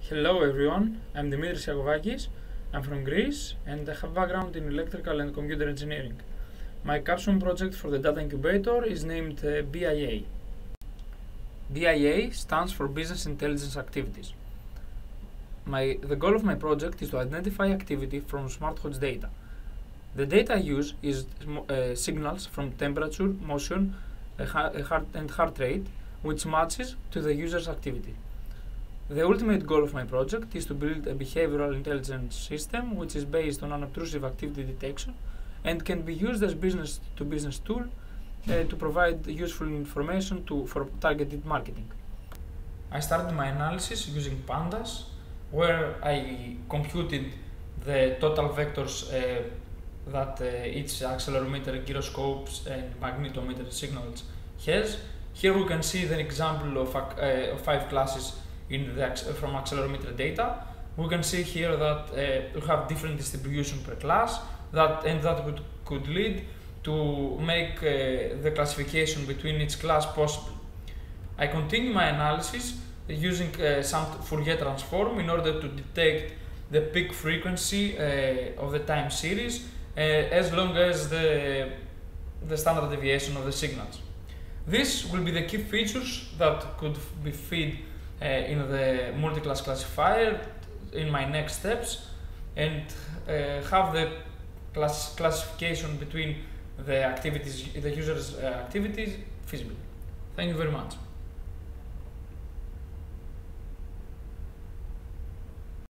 Hello everyone, I'm Dimitris Iakovakis, I'm from Greece and I have background in electrical and computer engineering. My capstone project for the data incubator is named BIA. BIA stands for Business Intelligence Activities. The goal of my project is to identify activity from smartwatch data. The data I use is signals from temperature, motion, and heart rate, which matches to the user's activity. The ultimate goal of my project is to build a behavioral intelligence system which is based on unobtrusive activity detection and can be used as business-to-business tool to provide useful information for targeted marketing. I started my analysis using pandas, where I computed the total vectors that each accelerometer, gyroscopes and magnetometer signals has. Here we can see the example of 5 classes from accelerometer data. We can see here that we have different distribution per class that could lead to make the classification between each class possible. I continue my analysis using some Fourier transform in order to detect the peak frequency of the time series as long as the standard deviation of the signals. This will be the key features that could be fed in the multi-class classifier in my next steps and have the classification between the user's activities feasible. Thank you very much.